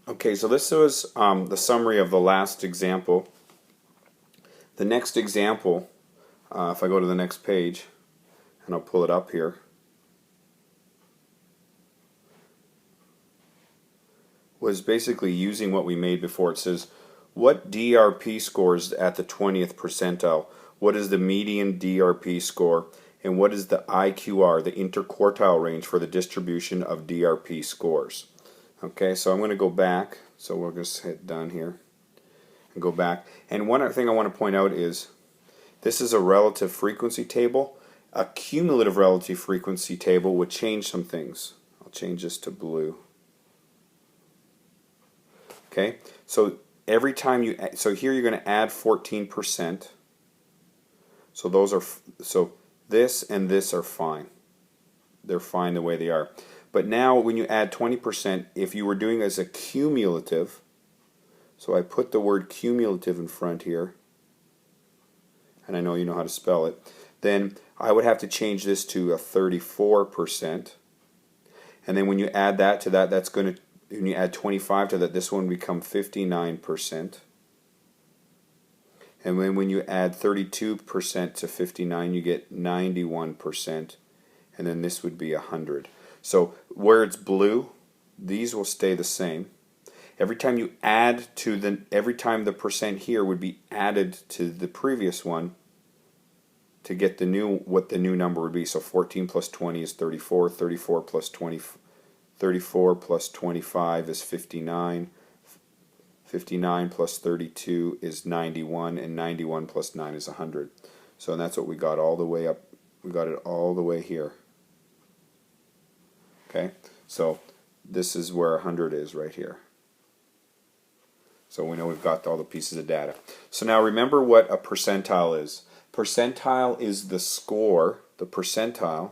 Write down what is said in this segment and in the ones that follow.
Okay, so this was the summary of the last example. The next example, if I go to the next page, and I'll pull it up here, was basically using what we made before. It says, what DRP scores at the 20th percentile? What is the median DRP score? And what is the IQR, the interquartile range for the distribution of DRP scores? Okay, so I'm going to go back. So we'll just hit done here and go back. And one other thing I want to point out is this is a relative frequency table. A cumulative relative frequency table would change some things. I'll change this to blue. Okay, so every time you so here you're going to add 14%. So those are this and this are fine. They're fine the way they are. But now when you add 20%, if you were doing as a cumulative, so I put the word cumulative in front here, and I know you know how to spell it, then I would have to change this to a 34%. And then when you add that to that, that's going to, when you add 25 to that, this one will become 59%. And then when you add 32% to 59, you get 91%. And then this would be 100. So where it's blue, these will stay the same. Every time you add to every time the percent here would be added to the previous one to get the new, what the new number would be. So 14 plus 20 is 34, 34 plus 20, 34 plus 25 is 59, 59 plus 32 is 91, and 91 plus 9 is 100. So that's what we got all the way up. We got it all the way here. Okay, so this is where 100 is right here. So we know we've got all the pieces of data. So now remember what a percentile is. Percentile is the score, the percentile,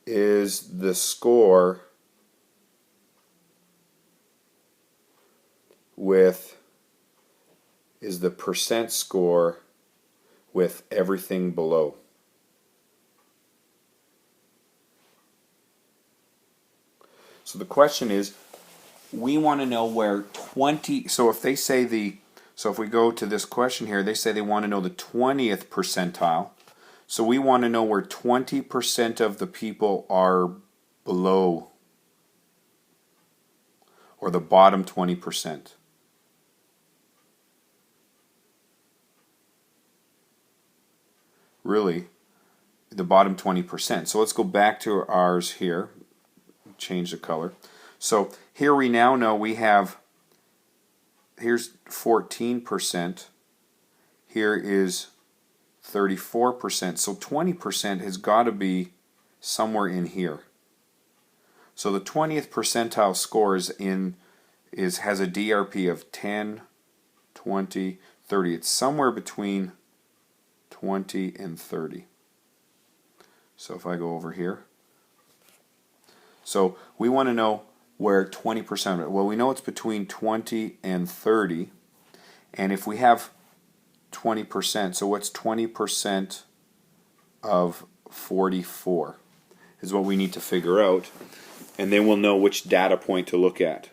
is the score with, is the percent score with everything below. So the question is, we want to know where 20, so if they say so if we go to this question here, they say they want to know the 20th percentile. So we want to know where 20% of the people are below, or the bottom 20%. Really, the bottom 20%. So let's go back to ours here. Change the color. So here we now know we have, here's 14%, here is 34%, so 20% has got to be somewhere in here. So the 20th percentile score has a DRP of 10, 20, 30. It's somewhere between 20 and 30. So if I go over here, so we want to know where 20% of it. Well, we know it's between 20 and 30. And if we have 20%, so what's 20% of 44 is what we need to figure out. And then we'll know which data point to look at.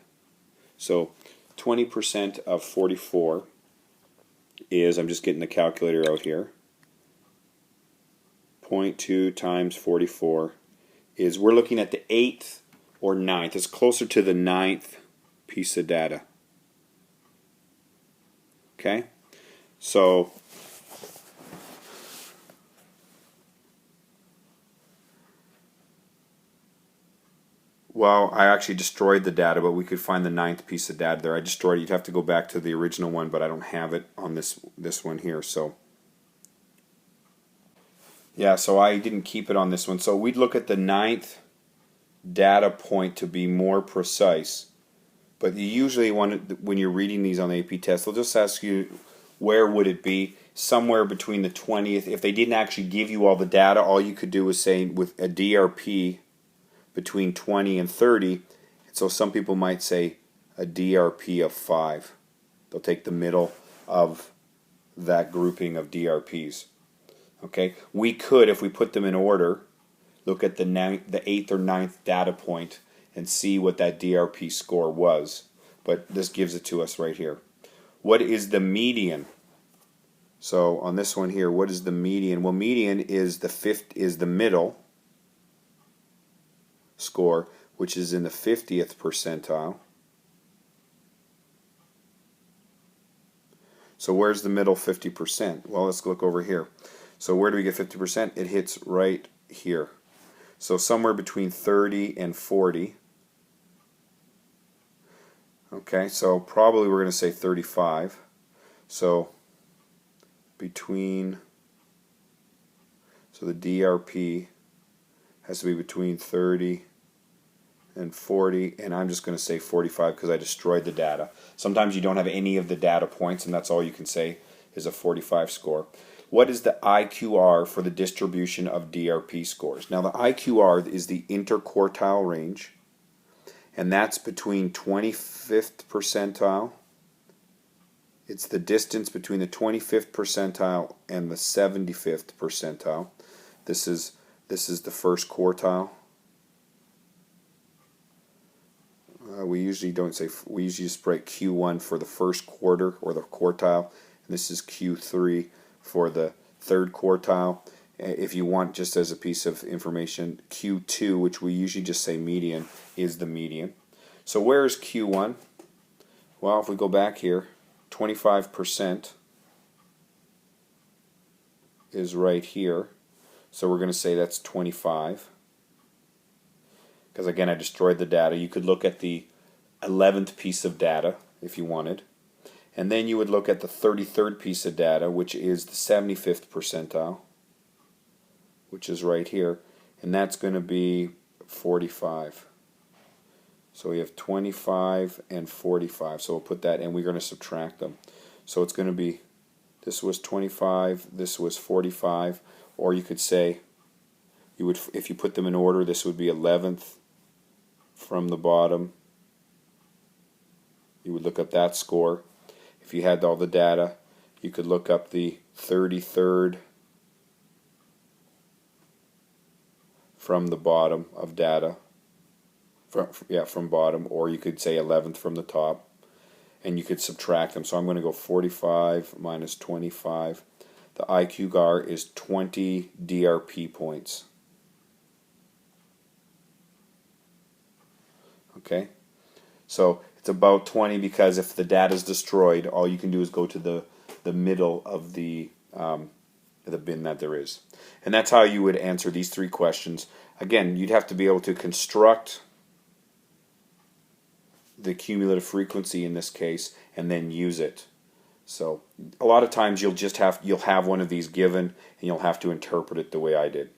So 20% of 44 is, I'm just getting the calculator out here, 0.2 times 44 is, we're looking at the 8th or 9th. It's closer to the 9th piece of data. Okay? So well, I actually destroyed the data, but we could find the 9th piece of data there. I destroyed it. You'd have to go back to the original one, but I don't have it on this one here. So yeah, so I didn't keep it on this one. So we'd look at the 9th data point to be more precise. But you usually want, when you're reading these on the AP test, they'll just ask you where would it be, somewhere between the 20th. If they didn't actually give you all the data, all you could do was say with a DRP between 20 and 30. So some people might say a DRP of 5. They'll take the middle of that grouping of DRPs. Okay, we could, if we put them in order, look at the 8th or 9th data point and see what that DRP score was. But this gives it to us right here. What is the median? So on this one here, what is the median? Well, median is the middle score, which is in the 50th percentile. So where's the middle 50%? Well, let's look over here. So where do we get 50%? It hits right here. So somewhere between 30 and 40. Okay, so probably we're going to say 35. So the DRP has to be between 30 and 40, and I'm just going to say 45 because I destroyed the data. Sometimes you don't have any of the data points, and that's all you can say is a 45 score. What is the IQR for the distribution of DRP scores? Now the IQR is the interquartile range, and that's between 25th percentile. It's the distance between the 25th percentile and the 75th percentile. This is the first quartile. We usually just write Q1 for the first quarter or the quartile, and this is Q3 for the third quartile. If you want, just as a piece of information, Q2, which we usually just say median, is the median. So where is Q1? Well, if we go back here, 25% is right here. So we're going to say that's 25. Because again, I destroyed the data. You could look at the 11th piece of data if you wanted. And then you would look at the 33rd piece of data, which is the 75th percentile, which is right here. And that's going to be 45. So we have 25 and 45. So we'll put that in. We're going to subtract them. So it's going to be, this was 25, this was 45. Or you could say, if you put them in order, this would be 11th from the bottom. You would look up that score. If you had all the data, you could look up the 33rd from the bottom of data. From bottom, or you could say 11th from the top, and you could subtract them. So I'm going to go 45 minus 25. The IQR is 20 DRP points. Okay, so it's about 20 because if the data is destroyed, all you can do is go to the middle of the bin that there is. And that's how you would answer these three questions. Again, you'd have to be able to construct the cumulative frequency in this case and then use it. So a lot of times you'll have one of these given and you'll have to interpret it the way I did.